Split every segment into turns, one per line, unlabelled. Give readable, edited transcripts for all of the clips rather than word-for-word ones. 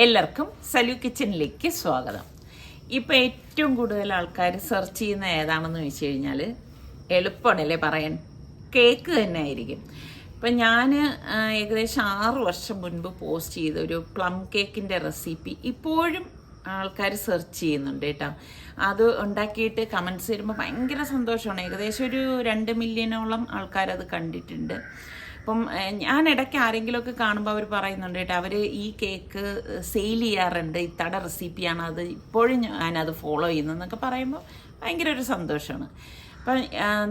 എല്ലാവർക്കും സലു കിച്ചണിലേക്ക് സ്വാഗതം. ഇപ്പോൾ ഏറ്റവും കൂടുതൽ ആൾക്കാർ സെർച്ച് ചെയ്യുന്ന ഏതാണെന്ന് വെച്ച് കഴിഞ്ഞാൽ എളുപ്പമാണല്ലേ പറയാൻ, കേക്ക് തന്നെ ആയിരിക്കും. ഇപ്പം ഞാൻ ഏകദേശം 6 വർഷം മുൻപ് പോസ്റ്റ് ചെയ്ത ഒരു പ്ലം കേക്കിൻ്റെ റെസിപ്പി ഇപ്പോഴും ആൾക്കാർ സെർച്ച് ചെയ്യുന്നുണ്ട് കേട്ടോ. അത് ഉണ്ടാക്കിയിട്ട് കമൻറ്റ്സ് വരുമ്പോൾ ഭയങ്കര സന്തോഷമാണ്. ഏകദേശം ഒരു 2 മില്യണോളം ആൾക്കാരത് കണ്ടിട്ടുണ്ട്. അപ്പം ഞാൻ ഇടയ്ക്ക് ആരെങ്കിലുമൊക്കെ കാണുമ്പോൾ അവർ പറയുന്നുണ്ട് കേട്ടോ, അവർ ഈ കേക്ക് സെയിൽ ചെയ്യാറുണ്ട്, ഇത്തട റെസിപ്പിയാണ്, അത് ഇപ്പോഴും ഞാനത് ഫോളോ ചെയ്യുന്നതെന്നൊക്കെ പറയുമ്പോൾ ഭയങ്കര ഒരു സന്തോഷമാണ്. അപ്പം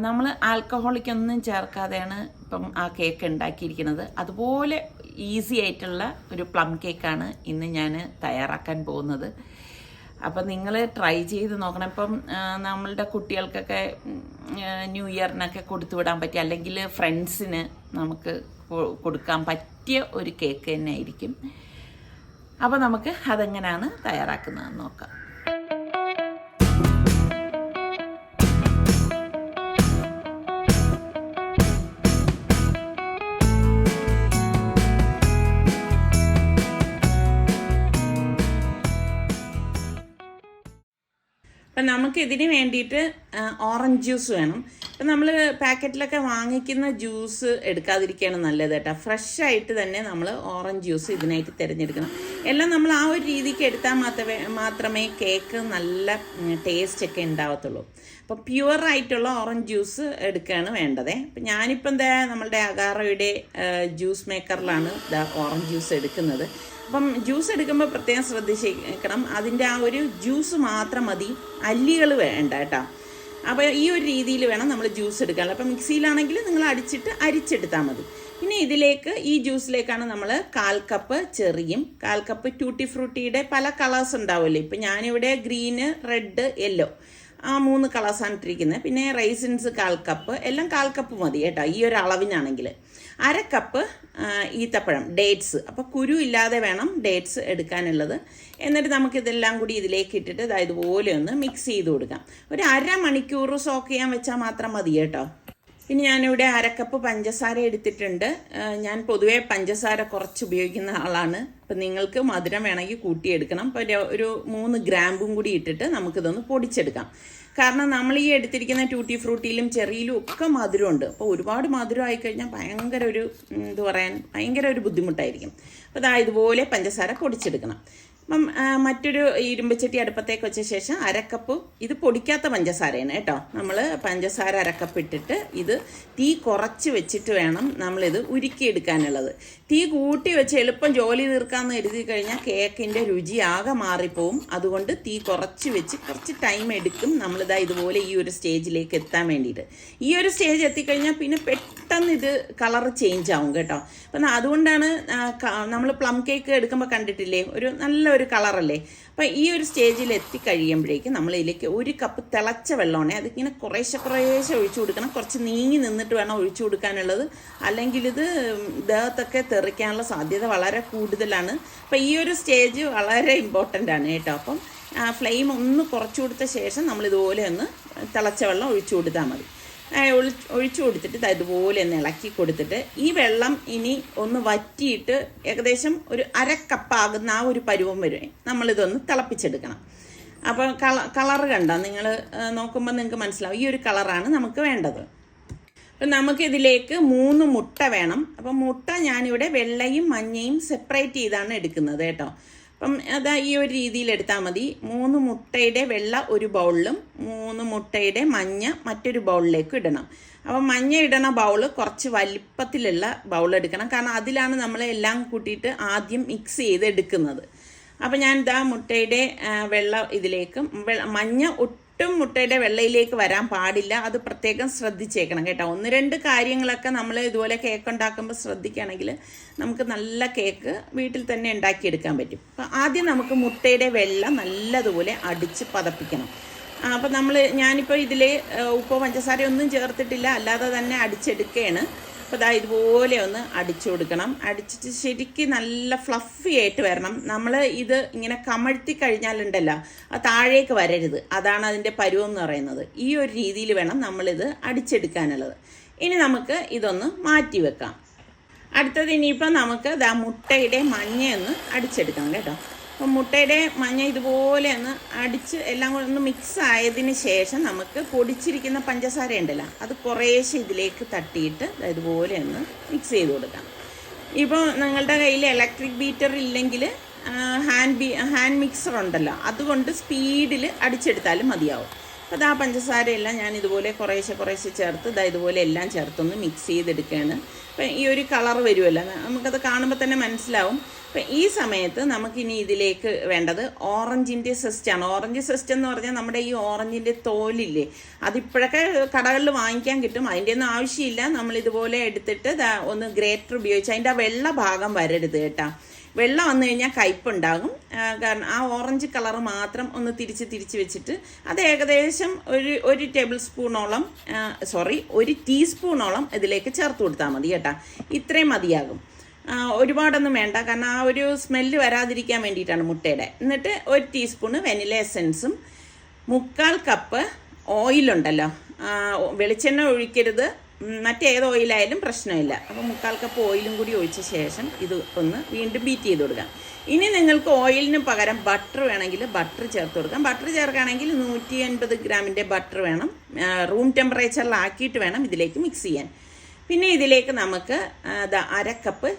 നമ്മൾ ആൽക്കഹോളിക്കൊന്നും ചേർക്കാതെയാണ് ഇപ്പം ആ കേക്ക് ഉണ്ടാക്കിയിരിക്കുന്നത്. അതുപോലെ ഈസി ആയിട്ടുള്ള ഒരു പ്ലം കേക്കാണ് ഇന്ന് ഞാൻ തയ്യാറാക്കാൻ പോകുന്നത്. അപ്പം നിങ്ങൾ ട്രൈ ചെയ്ത് നോക്കണം. ഇപ്പം നമ്മളുടെ കുട്ടികൾക്കൊക്കെ ന്യൂ ഇയറിനൊക്കെ കൊടുത്തു വിടാൻ പറ്റിയ, അല്ലെങ്കിൽ ഫ്രണ്ട്സിന് നമുക്ക് കൊടുക്കാൻ പറ്റിയ ഒരു കേക്ക് തന്നെ ആയിരിക്കും. അപ്പോൾ നമുക്ക് അതെങ്ങനെയാണ് തയ്യാറാക്കുന്നതെന്ന് നോക്കാം. അപ്പം നമുക്കിതിന് വേണ്ടിയിട്ട് ഓറഞ്ച് ജ്യൂസ് വേണം. അപ്പം നമ്മൾ പാക്കറ്റിലൊക്കെ വാങ്ങിക്കുന്ന ജ്യൂസ് എടുക്കാതിരിക്കുകയാണ് നല്ലത് കേട്ടോ. ഫ്രഷായിട്ട് തന്നെ നമ്മൾ ഓറഞ്ച് ജ്യൂസ് ഇതിനായിട്ട് തിരഞ്ഞെടുക്കണം. എല്ലാം നമ്മൾ ആ ഒരു രീതിക്ക് എടുത്താൽ മാത്രമേ കേക്ക് നല്ല ടേസ്റ്റൊക്കെ ഉണ്ടാവത്തുള്ളൂ. അപ്പോൾ പ്യുവറായിട്ടുള്ള ഓറഞ്ച് ജ്യൂസ് എടുക്കുകയാണ് വേണ്ടത്. അപ്പം ഞാനിപ്പോൾ നമ്മളുടെ അഗാറോയുടെ ജ്യൂസ് മേക്കറിലാണ് ഓറഞ്ച് ജ്യൂസ് എടുക്കുന്നത്. അപ്പം ജ്യൂസ് എടുക്കുമ്പോൾ പ്രത്യേകം ശ്രദ്ധിച്ചിരിക്കണം, അതിൻ്റെ ആ ഒരു ജ്യൂസ് മാത്രം മതി, അല്ലികൾ വേണ്ട കേട്ടോ. അപ്പോൾ ഈ ഒരു രീതിയിൽ വേണം നമ്മൾ ജ്യൂസ് എടുക്കാനുള്ളത്. അപ്പം മിക്സിയിലാണെങ്കിൽ നിങ്ങൾ അരിച്ചെടുത്താൽ മതി. പിന്നെ ഈ ജ്യൂസിലേക്കാണ് നമ്മൾ 1/4 കപ്പ് ചെറിയും 1/4 കപ്പ് ട്യൂട്ടി ഫ്രൂട്ടിയുടെ പല കളേഴ്സ് ഉണ്ടാവുമല്ലോ. ഇപ്പം ഞാനിവിടെ ഗ്രീന്, റെഡ്, യെല്ലോ, ആ 3 കളേഴ്സാണ് ഇട്ടിരിക്കുന്നത്. പിന്നെ റൈസിൻസ് 1/4 കപ്പ്, എല്ലാം 1/4 കപ്പ് മതി കേട്ടോ ഈ ഒരു അളവിനാണെങ്കിൽ. 1/2 കപ്പ് ഈത്തപ്പഴം, ഡേറ്റ്സ്, അപ്പോൾ കുരു ഇല്ലാതെ വേണം ഡേറ്റ്സ് എടുക്കാനുള്ളത്. എന്നിട്ട് നമുക്കിതെല്ലാം കൂടി ഇതിലേക്ക് ഇട്ടിട്ട് ഇതുപോലെ ഒന്ന് മിക്സ് ചെയ്ത് കൊടുക്കാം. ഒരു 1/2 മണിക്കൂർ സോക്ക് ചെയ്യാൻ വെച്ചാൽ മാത്രം മതി കേട്ടോ. പിന്നെ ഞാനിവിടെ 1/2 കപ്പ് പഞ്ചസാര എടുത്തിട്ടുണ്ട്. ഞാൻ പൊതുവേ പഞ്ചസാര കുറച്ച് ഉപയോഗിക്കുന്ന ആളാണ്. അപ്പം നിങ്ങൾക്ക് മധുരം വേണമെങ്കിൽ കൂട്ടിയെടുക്കണം. അപ്പോൾ ഒരു 3 ഗ്രാമ്പും കൂടി ഇട്ടിട്ട് നമുക്കിതൊന്ന് പൊടിച്ചെടുക്കാം. കാരണം നമ്മൾ ഈ എടുത്തിരിക്കുന്ന ട്യൂട്ടി ഫ്രൂട്ടിയിലും ചെറിയിലും ഒക്കെ മധുരമുണ്ട്. അപ്പോൾ ഒരുപാട് മധുരം ആയിക്കഴിഞ്ഞാൽ ഭയങ്കര ഒരു ബുദ്ധിമുട്ടായിരിക്കും. അപ്പോൾ ഇതുപോലെ പഞ്ചസാര പൊടിച്ചെടുക്കണം. അപ്പം മറ്റൊരു ഇരുമ്പച്ചട്ടി അടുപ്പത്തേക്ക് വെച്ച ശേഷം 1/2 കപ്പ്, ഇത് പൊടിക്കാത്ത പഞ്ചസാരയാണ് കേട്ടോ. നമ്മൾ പഞ്ചസാര 1/2 കപ്പ് ഇട്ടിട്ട് ഇത് തീ കുറച്ച് വെച്ചിട്ട് വേണം നമ്മളിത് ഉരുക്കിയെടുക്കാനുള്ളത്. തീ കൂട്ടി വെച്ച് എളുപ്പം ജോലി തീർക്കാമെന്ന് കരുതി കഴിഞ്ഞാൽ കേക്കിൻ്റെ രുചി ആകെ മാറിപ്പോവും. അതുകൊണ്ട് തീ കുറച്ച് വെച്ച് കുറച്ച് ടൈം എടുക്കും ഇതുപോലെ ഈ ഒരു സ്റ്റേജിലേക്ക് എത്താൻ വേണ്ടിയിട്ട്. ഈ ഒരു സ്റ്റേജ് എത്തിക്കഴിഞ്ഞാൽ പിന്നെ പെട്ടെന്ന് ഇത് കളർ ചേഞ്ച് ആവും കേട്ടോ. അപ്പം അതുകൊണ്ടാണ് നമ്മൾ പ്ലം കേക്ക് എടുക്കുമ്പോൾ കണ്ടിട്ടില്ലേ, ഒരു നല്ലൊരു കളറല്ലേ. അപ്പം ഈ ഒരു സ്റ്റേജിൽ എത്തിക്കഴിയുമ്പോഴേക്കും നമ്മൾ ഇതിലേക്ക് 1 കപ്പ് തിളച്ച വെള്ളമാണ്. അതിങ്ങനെ കുറേശ്ശെ ഒഴിച്ചു കൊടുക്കണം. കുറച്ച് നീങ്ങി നിന്നിട്ട് വേണം ഒഴിച്ചു കൊടുക്കാനുള്ളത്, അല്ലെങ്കിൽ ഇത് ദേഹത്തൊക്കെ തെറിക്കാനുള്ള സാധ്യത വളരെ കൂടുതലാണ്. അപ്പം ഈ ഒരു സ്റ്റേജ് വളരെ ഇമ്പോർട്ടൻ്റ് ആണ് കേട്ടോ. അപ്പം ഫ്ലെയിം ഒന്ന് കുറച്ചു കൊടുത്ത ശേഷം നമ്മളിതുപോലെ ഒന്ന് തിളച്ച വെള്ളം ഒഴിച്ചു കൊടുത്താൽ മതി. ഒഴിച്ചു കൊടുത്തിട്ട് ഇതുപോലെ ഒന്ന് ഇളക്കി കൊടുത്തിട്ട് ഈ വെള്ളം ഇനി ഒന്ന് വറ്റിയിട്ട് ഏകദേശം ഒരു 1/2 കപ്പാകുന്ന ആ ഒരു പരുവം വരെ നമ്മളിതൊന്ന് തിളപ്പിച്ചെടുക്കണം. അപ്പോൾ കളറ് കണ്ടോ, നിങ്ങൾ നോക്കുമ്പോൾ നിങ്ങൾക്ക് മനസ്സിലാവും ഈ ഒരു കളറാണ് നമുക്ക് വേണ്ടത്. അപ്പം നമുക്കിതിലേക്ക് 3 മുട്ട വേണം. അപ്പം മുട്ട ഞാനിവിടെ വെള്ളയും മഞ്ഞയും സെപ്പറേറ്റ് ചെയ്താണ് എടുക്കുന്നത് കേട്ടോ. അപ്പം ഈ ഒരു രീതിയിൽ എടുത്താൽ മതി. 3 മുട്ടയുടെ വെള്ള ഒരു ബൗളിലും 3 മുട്ടയുടെ മഞ്ഞ മറ്റൊരു ബൗളിലേക്കും ഇടണം. അപ്പം മഞ്ഞ ഇടണ ബൗള് കുറച്ച് വലിപ്പത്തിലുള്ള ബൗൾ എടുക്കണം, കാരണം അതിലാണ് നമ്മൾ എല്ലാം കൂട്ടിയിട്ട് ആദ്യം മിക്സ് ചെയ്ത് എടുക്കുന്നത്. അപ്പം ഞാൻ മുട്ടയുടെ വെള്ള ഇതിലേക്കും, മഞ്ഞ ഒട്ടും മുട്ടയുടെ വെള്ളയിലേക്ക് വരാൻ പാടില്ല. അത് പ്രത്യേകം ശ്രദ്ധിച്ചേക്കണം കേട്ടോ. 1-2 കാര്യങ്ങളൊക്കെ നമ്മൾ ഇതുപോലെ കേക്ക് ഉണ്ടാക്കുമ്പോൾ ശ്രദ്ധിക്കുകയാണെങ്കിൽ നമുക്ക് നല്ല കേക്ക് വീട്ടിൽ തന്നെ ഉണ്ടാക്കിയെടുക്കാൻ പറ്റും. അപ്പം ആദ്യം നമുക്ക് മുട്ടയുടെ വെള്ള നല്ലതുപോലെ അടിച്ച് പതപ്പിക്കണം. അപ്പം ഞാനിപ്പോൾ ഇതിൽ ഉപ്പോ പഞ്ചസാര ഒന്നും ചേർത്തിട്ടില്ല, അല്ലാതെ തന്നെ അടിച്ചെടുക്കുകയാണ്. അപ്പോൾ ഇതുപോലെ ഒന്ന് അടിച്ചു കൊടുക്കണം. അടിച്ചിട്ട് ശരിക്കും നല്ല ഫ്ലഫി ആയിട്ട് വരണം. നമ്മൾ ഇത് ഇങ്ങനെ കമഴ്ത്തി കഴിഞ്ഞാലുണ്ടല്ലോ, അത് താഴേക്ക് വരരുത്. അതാണ് അതിൻ്റെ പരുവം എന്ന് പറയുന്നത്. ഈ ഒരു രീതിയിൽ വേണം നമ്മളിത് അടിച്ചെടുക്കാനുള്ളത്. ഇനി നമുക്ക് ഇതൊന്ന് മാറ്റി വെക്കാം. അടുത്തത് ഇനിയിപ്പോൾ നമുക്ക് മുട്ടയുടെ മഞ്ഞയൊന്ന് അടിച്ചെടുക്കണം കേട്ടോ. അപ്പം മുട്ടയുടെ മഞ്ഞ ഇതുപോലെ ഒന്ന് അടിച്ച് എല്ലാം കൂടെ ഒന്ന് മിക്സ് ആയതിന് ശേഷം നമുക്ക് പൊടിച്ചിരിക്കുന്ന പഞ്ചസാര ഉണ്ടല്ലോ അത് കുറേശ്ശെ ഇതിലേക്ക് തട്ടിയിട്ട് ഇതുപോലെ ഒന്ന് മിക്സ് ചെയ്ത് കൊടുക്കാം. ഇപ്പോൾ നിങ്ങളുടെ കയ്യിൽ ഇലക്ട്രിക് ബീറ്റർ ഇല്ലെങ്കിൽ ഹാൻഡ് മിക്സർ ഉണ്ടല്ലോ, അതുകൊണ്ട് സ്പീഡിൽ അടിച്ചെടുത്താലും മതിയാവും. അപ്പോൾ ആ പഞ്ചസാരയെല്ലാം ഞാൻ ഇതുപോലെ കുറേശ്ശെ ചേർത്ത് ഇതുപോലെ എല്ലാം ചേർത്തൊന്ന് മിക്സ് ചെയ്തെടുക്കുകയാണ്. അപ്പം ഈ ഒരു കളർ വരുമല്ലോ, നമുക്കത് കാണുമ്പോൾ തന്നെ മനസ്സിലാവും. അപ്പം ഈ സമയത്ത് നമുക്കിനി ഇതിലേക്ക് വേണ്ടത് ഓറഞ്ചിൻ്റെ സെസ്റ്റാണ്. ഓറഞ്ച് സെസ്റ്റ് എന്ന് പറഞ്ഞാൽ നമ്മുടെ ഈ ഓറഞ്ചിൻ്റെ തോലില്ലേ, അതിപ്പോഴൊക്കെ കടകളിൽ വാങ്ങിക്കാൻ കിട്ടും. അതിൻ്റെ ഒന്നും ആവശ്യമില്ല. നമ്മളിതുപോലെ എടുത്തിട്ട് ഒന്ന് ഗ്രേറ്റർ ഉപയോഗിച്ച് അതിൻ്റെ ആ വെള്ള ഭാഗം വരരുത് കേട്ടോ. വെള്ളം വന്നു കഴിഞ്ഞാൽ കയ്പുണ്ടാകും. കാരണം ആ ഓറഞ്ച് കളർ മാത്രം ഒന്ന് തിരിച്ച് വെച്ചിട്ട് അത് ഏകദേശം ഒരു ടേബിൾ സ്പൂണോളം ഒരു ടീസ്പൂണോളം ഇതിലേക്ക് ചേർത്ത് കൊടുത്താൽ മതി കേട്ടോ. ഇത്രയും മതിയാകും, ഒരുപാടൊന്നും വേണ്ട. കാരണം ആ ഒരു സ്മെല്ല് വരാതിരിക്കാൻ വേണ്ടിയിട്ടാണ് മുട്ടയുടെ. എന്നിട്ട് ഒരു ടീസ്പൂണ് വെനില എസൻസും 1/4 കപ്പ് ഓയിലുണ്ടല്ലോ, വെളിച്ചെണ്ണ ഒഴിക്കരുത്, മറ്റേത് ഓയിലായാലും പ്രശ്നമില്ല. അപ്പോൾ 1/4 കപ്പ് ഓയിലും കൂടി ഒഴിച്ച ശേഷം ഇത് ഒന്ന് വീണ്ടും ബീറ്റ് ചെയ്ത് കൊടുക്കാം. ഇനി നിങ്ങൾക്ക് ഓയിലിന് പകരം ബട്ടർ വേണമെങ്കിൽ ബട്ടർ ചേർത്ത് കൊടുക്കാം. ബട്ടർ ചേർക്കുകയാണെങ്കിൽ 150 ഗ്രാമിൻ്റെ ബട്ടർ വേണം. റൂം ടെമ്പറേച്ചറിലാക്കിയിട്ട് വേണം ഇതിലേക്ക് മിക്സ് ചെയ്യാൻ. പിന്നെ ഇതിലേക്ക് നമുക്ക് 1/2 കപ്പ്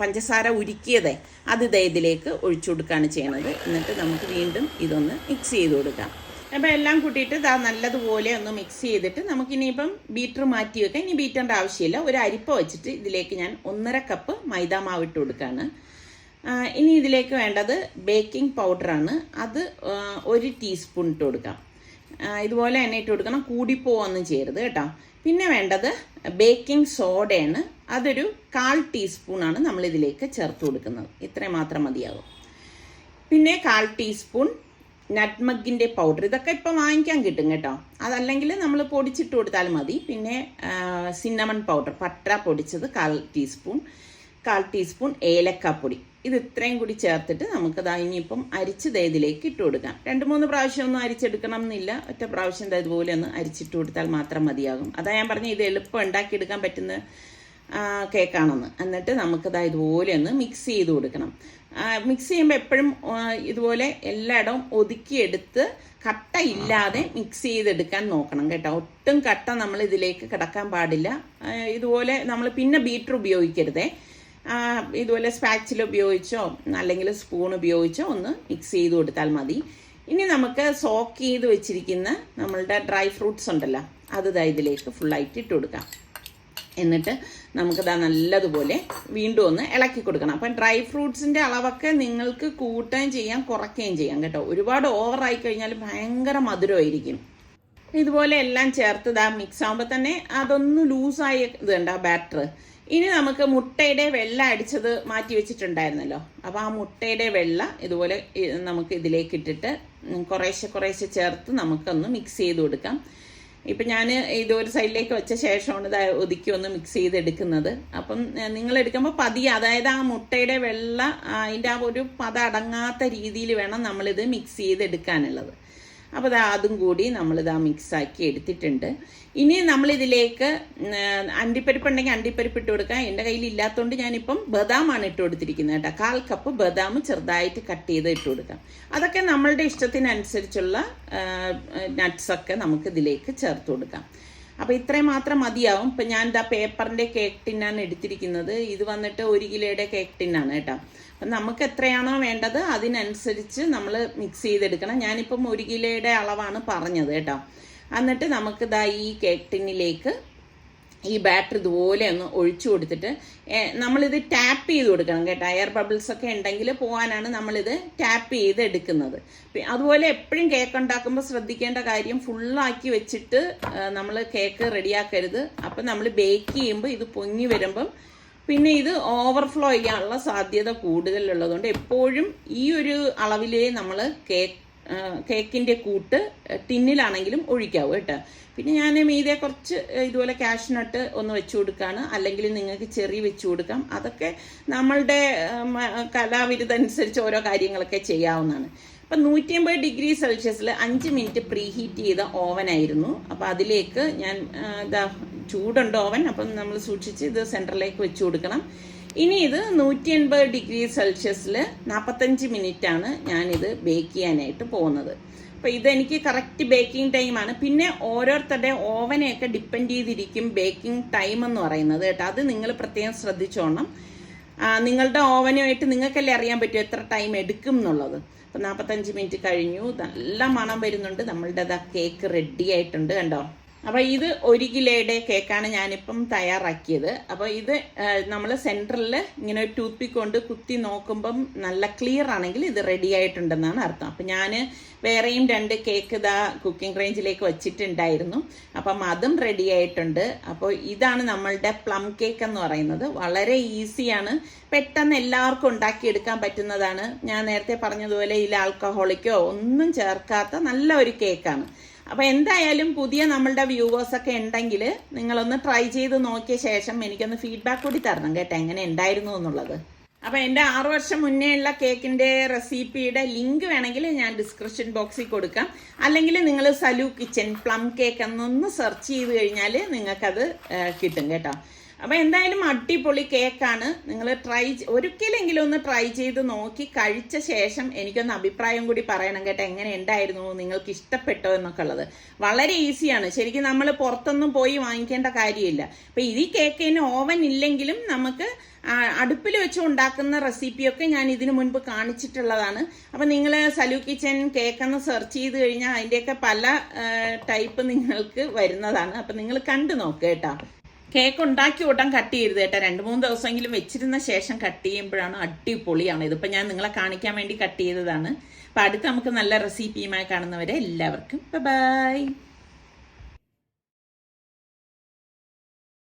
പഞ്ചസാര ഉരുക്കിയത് അത് ഇതിലേക്ക് ഒഴിച്ചു കൊടുക്കുകയാണ് ചെയ്യുന്നത്. എന്നിട്ട് നമുക്ക് വീണ്ടും ഇതൊന്ന് മിക്സ് ചെയ്ത് കൊടുക്കാം. അപ്പോൾ എല്ലാം കൂട്ടിയിട്ട് നല്ലതുപോലെ ഒന്ന് മിക്സ് ചെയ്തിട്ട് നമുക്കിനിയിപ്പം ബീറ്റർ മാറ്റി വെക്കാം. ഇനി ബീറ്ററിൻ്റെ ആവശ്യമില്ല. ഒരു അരിപ്പ വെച്ചിട്ട് ഇതിലേക്ക് ഞാൻ 1/2 കപ്പ് മൈദാ മാവ് ഇട്ട് കൊടുക്കുകയാണ്. ഇനി ഇതിലേക്ക് വേണ്ടത് ബേക്കിംഗ് പൗഡറാണ്. അത് 1 ടീസ്പൂൺ ഇട്ട് കൊടുക്കാം. ഇതുപോലെ തന്നെ ഇട്ട് കൊടുക്കണം, കൂടിപ്പോവൊന്നും ചെയ്യരുത് കേട്ടോ. പിന്നെ വേണ്ടത് ബേക്കിംഗ് സോഡയാണ്. അതൊരു 1/4 ടീസ്പൂണാണ് നമ്മളിതിലേക്ക് ചേർത്ത് കൊടുക്കുന്നത്. ഇത്രയും മാത്രം മതിയാകും. പിന്നെ 1/4 ടീസ്പൂൺ നട്ട്മഗിൻ്റെ പൗഡർ. ഇതൊക്കെ ഇപ്പോൾ വാങ്ങിക്കാൻ കിട്ടും കേട്ടോ. അതല്ലെങ്കിൽ നമ്മൾ പൊടിച്ചിട്ട് കൊടുത്താലും മതി. പിന്നെ സിന്നമൺ പൗഡർ, പട്ട പൊടിച്ചത് 1/4 ടീസ്പൂൺ ഏലക്കാപ്പൊടി. ഇത് ഇത്രയും കൂടി ചേർത്തിട്ട് നമുക്ക് ഇനിയിപ്പം അരിച്ച് ഇതിലേക്ക് ഇട്ട് കൊടുക്കാം. 2-3 പ്രാവശ്യം ഒന്നും അരിച്ചെടുക്കണം എന്നില്ല. ഒറ്റ പ്രാവശ്യം ഇതുപോലെ ഒന്ന് അരിച്ചിട്ട് കൊടുത്താൽ മാത്രം മതിയാകും. അതാ ഞാൻ പറഞ്ഞ ഇത് എളുപ്പം ഉണ്ടാക്കിയെടുക്കാൻ പറ്റുന്ന കേക്കാണെന്ന്. എന്നിട്ട് നമുക്ക് ഇതുപോലെ ഒന്ന് മിക്സ് ചെയ്ത് കൊടുക്കണം. മിക്സ് ചെയ്യുമ്പോൾ എപ്പോഴും ഇതുപോലെ എല്ലായിടവും ഒതുക്കിയെടുത്ത് കട്ട ഇല്ലാതെ മിക്സ് ചെയ്തെടുക്കാൻ നോക്കണം കേട്ടോ. ഒട്ടും കട്ട നമ്മൾ ഇതിലേക്ക് കിടക്കാൻ പാടില്ല. ഇതുപോലെ നമ്മൾ പിന്നെ ബീറ്റർ ഉപയോഗിക്കരുതേ. ഇതുപോലെ സ്പാച്ചിൽ ഉപയോഗിച്ചോ അല്ലെങ്കിൽ സ്പൂൺ ഉപയോഗിച്ചോ ഒന്ന് മിക്സ് ചെയ്ത് കൊടുത്താൽ മതി. ഇനി നമുക്ക് സോക്ക് ചെയ്ത് വെച്ചിരിക്കുന്ന നമ്മളുടെ ഡ്രൈ ഫ്രൂട്ട്സ് ഉണ്ടല്ലോ, അത് ഇതിലേക്ക് ഫുള്ളായിട്ട് ഇട്ട് കൊടുക്കാം. എന്നിട്ട് നമുക്ക് നല്ലതുപോലെ വീണ്ടും ഒന്ന് ഇളക്കി കൊടുക്കണം. അപ്പം ഡ്രൈ ഫ്രൂട്ട്സിൻ്റെ അളവൊക്കെ നിങ്ങൾക്ക് കൂട്ടുകയും ചെയ്യാം കുറയ്ക്കുകയും ചെയ്യാം കേട്ടോ. ഒരുപാട് ഓവറായി കഴിഞ്ഞാൽ ഭയങ്കര മധുരമായിരിക്കും. ഇതുപോലെ എല്ലാം ചേർത്ത് മിക്സ് ആകുമ്പോൾ തന്നെ അതൊന്ന് ലൂസായി ഇതുണ്ട് ആ ബാറ്റർ. ഇനി നമുക്ക് മുട്ടയുടെ വെള്ള അടിച്ചത് മാറ്റി വെച്ചിട്ടുണ്ടായിരുന്നല്ലോ, അപ്പോൾ ആ മുട്ടയുടെ വെള്ള ഇതുപോലെ നമുക്ക് ഇതിലേക്ക് ഇട്ടിട്ട് കുറേശ്ശെ ചേർത്ത് നമുക്കൊന്ന് മിക്സ് ചെയ്ത് കൊടുക്കാം. ഇപ്പം ഞാൻ ഇതൊരു സൈഡിലേക്ക് വെച്ച ശേഷമാണ് ഇത് ഒതുക്കി ഒന്ന് മിക്സ് ചെയ്തെടുക്കുന്നത്. അപ്പം നിങ്ങൾ എടുക്കുമ്പോൾ പതിയെ, അതായത് ആ മുട്ടയുടെ വെള്ള അതിൻ്റെ ആ ഒരു അടങ്ങാത്ത രീതിയിൽ വേണം നമ്മളിത് മിക്സ് ചെയ്തെടുക്കാനുള്ളത്. അപ്പോൾ അതും കൂടി നമ്മളിത് മിക്സാക്കി എടുത്തിട്ടുണ്ട്. ഇനി നമ്മളിതിലേക്ക് അണ്ടിപ്പരിപ്പ് ഉണ്ടെങ്കിൽ അണ്ടിപ്പരിപ്പ് ഇട്ട് കൊടുക്കാം. എൻ്റെ കയ്യിൽ ഇല്ലാത്തതുകൊണ്ട് ഞാനിപ്പം ബദാമാണ് ഇട്ട് കൊടുത്തിരിക്കുന്നത് കേട്ടോ. 1/4 കപ്പ് ബദാം ചെറുതായിട്ട് കട്ട് ചെയ്ത് ഇട്ട് കൊടുക്കാം. അതൊക്കെ നമ്മളുടെ ഇഷ്ടത്തിനനുസരിച്ചുള്ള നട്ട്സൊക്കെ നമുക്ക് ഇതിലേക്ക് ചേർത്ത് കൊടുക്കാം. അപ്പോൾ ഇത്രയും മാത്രം മതിയാവും. ഇപ്പം ഞാൻ പേപ്പറിൻ്റെ കേക്ക് ടിന്നാണ് എടുത്തിരിക്കുന്നത്. ഇത് വന്നിട്ട് 1 കിലോയുടെ കേക്ക് ടിന്നാണ് കേട്ടോ. അപ്പം നമുക്ക് എത്രയാണോ വേണ്ടത് അതിനനുസരിച്ച് നമ്മൾ മിക്സ് ചെയ്തെടുക്കണം. ഞാനിപ്പം 1 കിലോയുടെ അളവാണ് പറഞ്ഞത് കേട്ടോ. എന്നിട്ട് നമുക്ക് ഈ കേക്ക് ടിന്നിലേക്ക് ഈ ബാറ്റർ ഇതുപോലെ ഒന്ന് ഒഴിച്ചു കൊടുത്തിട്ട് നമ്മളിത് ടാപ്പ് ചെയ്ത് കൊടുക്കണം കേട്ടോ. എയർ ബബിൾസ് ഒക്കെ ഉണ്ടെങ്കിൽ പോകാനാണ് നമ്മളിത് ടാപ്പ് ചെയ്ത് എടുക്കുന്നത്. അതുപോലെ എപ്പോഴും കേക്ക് ഉണ്ടാക്കുമ്പോൾ ശ്രദ്ധിക്കേണ്ട കാര്യം, ഫുള്ളാക്കി വെച്ചിട്ട് നമ്മൾ കേക്ക് റെഡിയാക്കരുത്. അപ്പം നമ്മൾ ബേക്ക് ചെയ്യുമ്പോൾ ഇത് പൊങ്ങി വരുമ്പം പിന്നെ ഇത് ഓവർഫ്ലോ ചെയ്യാനുള്ള സാധ്യത കൂടുതലുള്ളതുകൊണ്ട് എപ്പോഴും ഈ ഒരു അളവിലേ നമ്മൾ കേക്കിൻ്റെ കൂട്ട് ടിന്നിലാണെങ്കിലും ഒഴിക്കാവൂ കേട്ടോ. പിന്നെ ഞാൻ മീതെ കുറച്ച് ഇതുപോലെ കാഷ്നട്ട് ഒന്ന് വെച്ചു കൊടുക്കുകയാണ്. അല്ലെങ്കിൽ നിങ്ങൾക്ക് ചെറി വെച്ചു കൊടുക്കാം. അതൊക്കെ നമ്മളുടെ കലാവിരുദ്ധനുസരിച്ച് ഓരോ കാര്യങ്ങളൊക്കെ ചെയ്യാവുന്നതാണ്. അപ്പം 150 ഡിഗ്രി സെൽഷ്യസിൽ 5 മിനിറ്റ് പ്രീ ഹീറ്റ് ചെയ്ത ഓവനായിരുന്നു. അപ്പോൾ അതിലേക്ക് ഞാൻ ചൂടുണ്ട് ഓവൻ, അപ്പം നമ്മൾ സൂക്ഷിച്ച് ഇത് സെൻറ്ററിലേക്ക് വെച്ച് കൊടുക്കണം. ഇനി ഇത് 180°C 45 മിനിറ്റാണ് ഞാനിത് ബേക്ക് ചെയ്യാനായിട്ട് പോകുന്നത്. അപ്പോൾ ഇതെനിക്ക് കറക്റ്റ് ബേക്കിംഗ് ടൈമാണ്. പിന്നെ ഓരോരുത്തരുടെ ഓവനെയൊക്കെ ഡിപ്പെൻഡ് ചെയ്തിരിക്കും ബേക്കിംഗ് ടൈം എന്ന് പറയുന്നത് കേട്ടോ. അത് നിങ്ങൾ പ്രത്യേകം ശ്രദ്ധിച്ചോണം. നിങ്ങളുടെ ഓവനുമായിട്ട് നിങ്ങൾക്കല്ലേ അറിയാൻ പറ്റും എത്ര ടൈം എടുക്കും എന്നുള്ളത്. അപ്പോൾ 45 മിനിറ്റ് കഴിഞ്ഞു, നല്ല മണം വരുന്നുണ്ട്. നമ്മളുടെ കേക്ക് റെഡി ആയിട്ടുണ്ട് കണ്ടോ. അപ്പോൾ ഇത് 1 കിലോയുടെ കേക്കാണ് ഞാനിപ്പം തയ്യാറാക്കിയത്. അപ്പോൾ ഇത് നമ്മൾ സെൻറ്ററിൽ ഇങ്ങനെ ഒരു ടൂത്ത് പിക്ക് കൊണ്ട് കുത്തി നോക്കുമ്പം നല്ല ക്ലിയർ ആണെങ്കിൽ ഇത് റെഡി ആയിട്ടുണ്ടെന്നാണ് അർത്ഥം. അപ്പം ഞാൻ വേറെയും 2 കേക്ക് ഇതാ കുക്കിംഗ് റേഞ്ചിലേക്ക് വച്ചിട്ടുണ്ടായിരുന്നു. അപ്പം അതും റെഡി ആയിട്ടുണ്ട്. അപ്പോൾ ഇതാണ് നമ്മളുടെ പ്ലം കേക്ക് എന്ന് പറയുന്നത്. വളരെ ഈസിയാണ്, പെട്ടെന്ന് എല്ലാവർക്കും ഉണ്ടാക്കിയെടുക്കാൻ പറ്റുന്നതാണ്. ഞാൻ നേരത്തെ പറഞ്ഞതുപോലെ ഇതിൽ ആൽക്കഹോളിക്കോ ഒന്നും ചേർക്കാത്ത നല്ല ഒരു കേക്കാണ്. അപ്പോൾ എന്തായാലും പുതിയ നമ്മളുടെ വ്യൂവേഴ്സൊക്കെ ഉണ്ടെങ്കിൽ നിങ്ങളൊന്ന് ട്രൈ ചെയ്ത് നോക്കിയ ശേഷം എനിക്കൊന്ന് ഫീഡ്ബാക്ക് കൂടി തരണം കേട്ടോ, എങ്ങനെ ഉണ്ടായിരുന്നു എന്നുള്ളത്. അപ്പോൾ എൻ്റെ 6 വർഷം മുന്നേ ഉള്ള കേക്കിൻ്റെ റെസിപ്പിയുടെ ലിങ്ക് വേണമെങ്കിൽ ഞാൻ ഡിസ്ക്രിപ്ഷൻ ബോക്സിൽ കൊടുക്കാം. അല്ലെങ്കിൽ നിങ്ങൾ സലു കിച്ചൻ പ്ലം കേക്ക് എന്നൊന്ന് സെർച്ച് ചെയ്ത് കഴിഞ്ഞാൽ നിങ്ങൾക്കത് കിട്ടും കേട്ടോ. അപ്പോൾ എന്തായാലും അടിപൊളി കേക്കാണ്. നിങ്ങൾ ഒരിക്കലെങ്കിലും ഒന്ന് ട്രൈ ചെയ്ത് നോക്കി കഴിച്ച ശേഷം എനിക്കൊന്ന് അഭിപ്രായം കൂടി പറയണം കേട്ടോ, എങ്ങനെ ഉണ്ടായിരുന്നു, നിങ്ങൾക്ക് ഇഷ്ടപ്പെട്ടോ എന്നൊക്കെ ഉള്ളത്. വളരെ ഈസിയാണ്, ശരിക്കും നമ്മൾ പുറത്തൊന്നും പോയി വാങ്ങിക്കേണ്ട കാര്യമില്ല. അപ്പോൾ ഈ കേക്കിന് ഓവൻ ഇല്ലെങ്കിലും നമുക്ക് അടുപ്പിൽ വെച്ച് ഉണ്ടാക്കുന്ന റെസിപ്പിയൊക്കെ ഞാൻ ഇതിനു മുൻപ് കാണിച്ചിട്ടുള്ളതാണ്. അപ്പം നിങ്ങൾ സലു കിച്ചൻ കേക്കെന്ന് സെർച്ച് ചെയ്ത് കഴിഞ്ഞാൽ അതിൻ്റെയൊക്കെ പല ടൈപ്പ് നിങ്ങൾക്ക് വരുന്നതാണ്. അപ്പം നിങ്ങൾ കണ്ടു നോക്കുക കേട്ടോ. കേക്ക് ഉണ്ടാക്കി ഉടൻ കട്ട് ചെയ്യരുത് കേട്ടോ, 2-3 ദിവസമെങ്കിലും വെച്ചിരുന്ന ശേഷം കട്ട് ചെയ്യുമ്പോഴാണ് അടിപൊളിയാണ്. ഇതിപ്പോൾ ഞാൻ നിങ്ങളെ കാണിക്കാൻ വേണ്ടി കട്ട് ചെയ്തതാണ്. അപ്പം അടുത്ത് നമുക്ക് നല്ല റെസിപ്പിയുമായി കാണുന്നവരെ എല്ലാവർക്കും ബൈ.